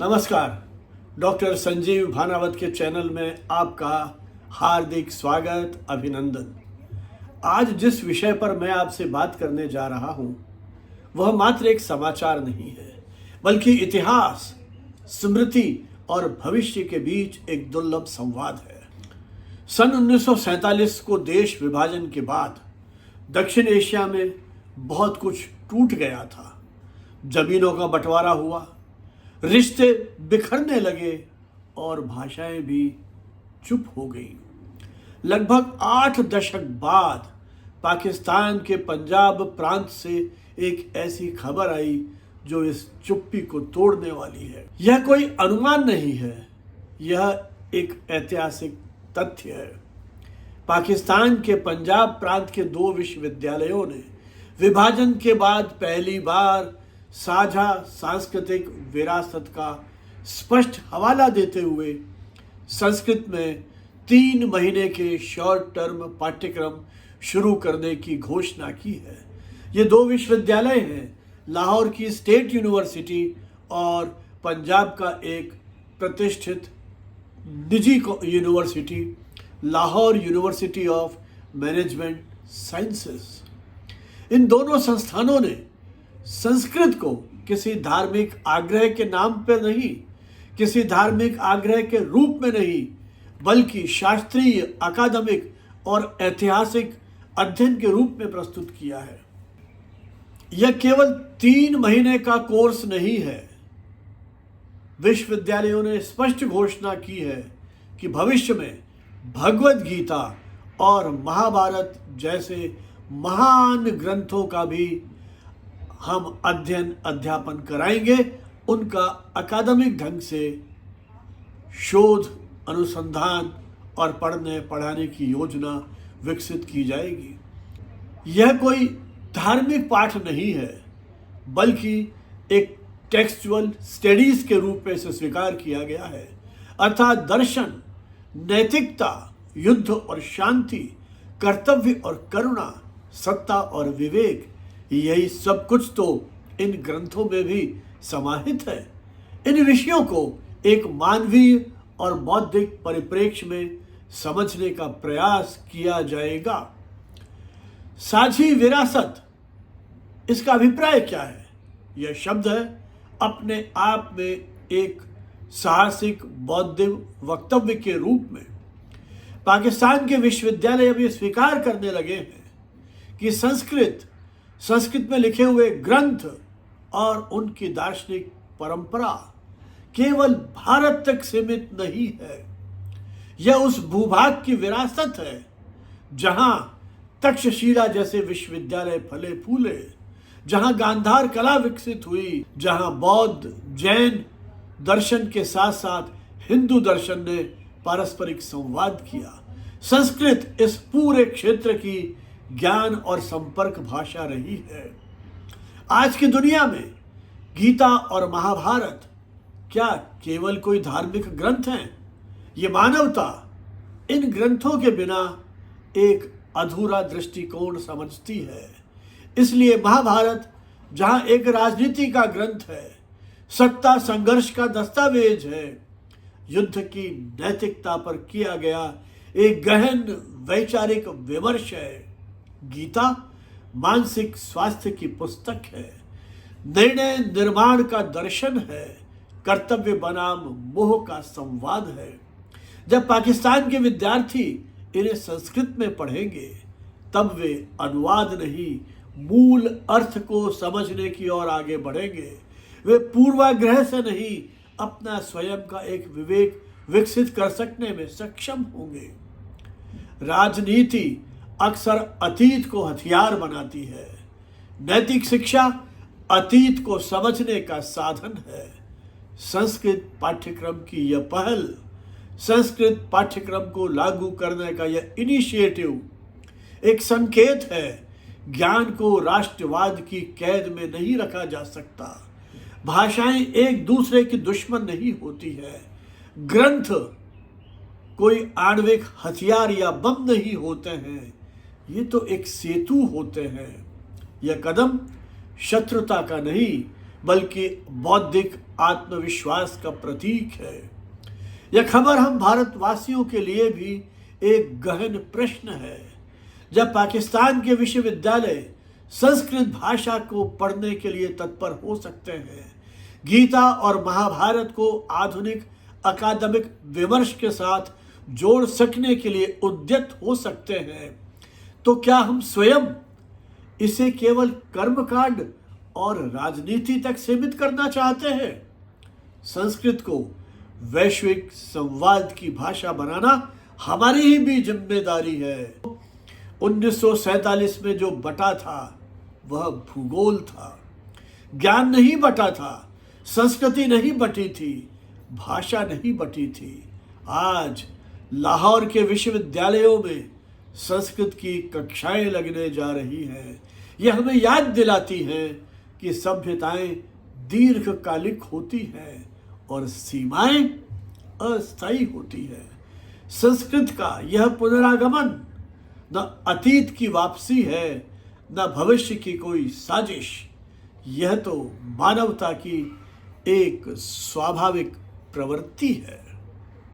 नमस्कार। डॉक्टर संजीव भानावत के चैनल में आपका हार्दिक स्वागत, अभिनंदन। आज जिस विषय पर मैं आपसे बात करने जा रहा हूं, वह मात्र एक समाचार नहीं है, बल्कि इतिहास, स्मृति और भविष्य के बीच एक दुर्लभ संवाद है। सन 1947 को देश विभाजन के बाद दक्षिण एशिया में बहुत कुछ टूट गया था। जमीनों का बंटवारा हुआ, रिश्ते बिखरने लगे और भाषाएं भी चुप हो गईं। लगभग 8 दशक बाद पाकिस्तान के पंजाब प्रांत से एक ऐसी खबर आई जो इस चुप्पी को तोड़ने वाली है। यह कोई अनुमान नहीं है, यह एक ऐतिहासिक तथ्य है। पाकिस्तान के पंजाब प्रांत के 2 विश्वविद्यालयों ने विभाजन के बाद पहली बार साझा सांस्कृतिक विरासत का स्पष्ट हवाला देते हुए संस्कृत में 3 महीने के शॉर्ट टर्म पाठ्यक्रम शुरू करने की घोषणा की है। ये 2 विश्वविद्यालय हैं, लाहौर की स्टेट यूनिवर्सिटी और पंजाब का एक प्रतिष्ठित निजी university, Lahore university of management sciences. इन दोनों संस्थानों ने संस्कृत को किसी धार्मिक आग्रह के नाम पर नहीं, किसी धार्मिक आग्रह के रूप में नहीं, बल्कि शास्त्रीय, अकादमिक और ऐतिहासिक अध्ययन के रूप में प्रस्तुत किया है। यह केवल 3 महीने का कोर्स नहीं है। विश्वविद्यालयों ने स्पष्ट घोषणा की है कि भविष्य में भगवद गीता और महाभारत जैसे महान ग्रंथों का भी हम अध्यापन कराएंगे। उनका अकादमिक ढंग से शोध, अनुसंधान और पढ़ाने की योजना विकसित की जाएगी। यह कोई धार्मिक पाठ नहीं है, बल्कि एक टेक्सचुअल स्टडीज के रूप में इसे स्वीकार किया गया है। अर्थात दर्शन, नैतिकता, युद्ध और शांति, कर्तव्य और करुणा, सत्ता और विवेक, यही सब कुछ तो इन ग्रंथों में भी समाहित है। इन विषयों को एक मानवीय और बौद्धिक परिप्रेक्ष्य में समझने का प्रयास किया जाएगा। साझी विरासत, इसका अभिप्राय क्या है? यह शब्द है अपने आप में एक साहसिक बौद्धिक वक्तव्य के रूप में। पाकिस्तान के विश्वविद्यालय अब ये स्वीकार करने लगे हैं कि संस्कृत में लिखे हुए ग्रंथ और उनकी दार्शनिक परंपरा केवल भारत तक सीमित नहीं है। यह उस भूभाग की विरासत है जहां तक्षशिला जैसे विश्वविद्यालय फले फूले, जहां गांधार कला विकसित हुई, जहां बौद्ध, जैन दर्शन के साथ साथ हिंदू दर्शन ने पारस्परिक संवाद किया। संस्कृत इस पूरे क्षेत्र की ज्ञान और संपर्क भाषा रही है। आज की दुनिया में गीता और महाभारत क्या केवल कोई धार्मिक ग्रंथ हैं? ये मानवता इन ग्रंथों के बिना एक अधूरा दृष्टिकोण समझती है। इसलिए महाभारत जहां एक राजनीति का ग्रंथ है, सत्ता संघर्ष का दस्तावेज है, युद्ध की नैतिकता पर किया गया एक गहन वैचारिक विमर्श है, गीता मानसिक स्वास्थ्य की पुस्तक है, निर्णय निर्माण का दर्शन है, कर्तव्य बनाम मोह का संवाद है। जब पाकिस्तान के विद्यार्थी इन्हें संस्कृत में पढ़ेंगे, तब वे अनुवाद नहीं, मूल अर्थ को समझने की ओर आगे बढ़ेंगे। वे पूर्वाग्रह से नहीं, अपना स्वयं का एक विवेक विकसित कर सकने में सक्षम होंगे। राजनीति अक्सर अतीत को हथियार बनाती है। नैतिक शिक्षा अतीत को समझने का साधन है। संस्कृत पाठ्यक्रम की यह पहल, संस्कृत पाठ्यक्रम को लागू करने का यह इनिशिएटिव एक संकेत है। ज्ञान को राष्ट्रवाद की कैद में नहीं रखा जा सकता। भाषाएं एक दूसरे की दुश्मन नहीं होती है। ग्रंथ कोई आणविक हथियार या बम नहीं होते हैं, ये तो एक सेतु होते हैं। यह कदम शत्रुता का नहीं, बल्कि बौद्धिक आत्मविश्वास का प्रतीक है। यह खबर हम भारतवासियों के लिए भी एक गहन प्रश्न है। जब पाकिस्तान के विश्वविद्यालय संस्कृत भाषा को पढ़ने के लिए तत्पर हो सकते हैं, गीता और महाभारत को आधुनिक अकादमिक विमर्श के साथ जोड़ सकने के लिए उद्यत हो सकते हैं, तो क्या हम स्वयं इसे केवल कर्मकांड और राजनीति तक सीमित करना चाहते हैं? संस्कृत को वैश्विक संवाद की भाषा बनाना हमारी ही भी जिम्मेदारी है। 1947 में जो बटा था वह भूगोल था, ज्ञान नहीं बटा था, संस्कृति नहीं बटी थी, भाषा नहीं बटी थी। आज लाहौर के विश्वविद्यालयों में संस्कृत की कक्षाएं लगने जा रही हैं। यह हमें याद दिलाती है कि सभ्यताएं दीर्घकालिक होती हैं और सीमाएं अस्थायी होती है। संस्कृत का यह पुनरागमन न अतीत की वापसी है, न भविष्य की कोई साजिश। यह तो मानवता की एक स्वाभाविक प्रवृत्ति है।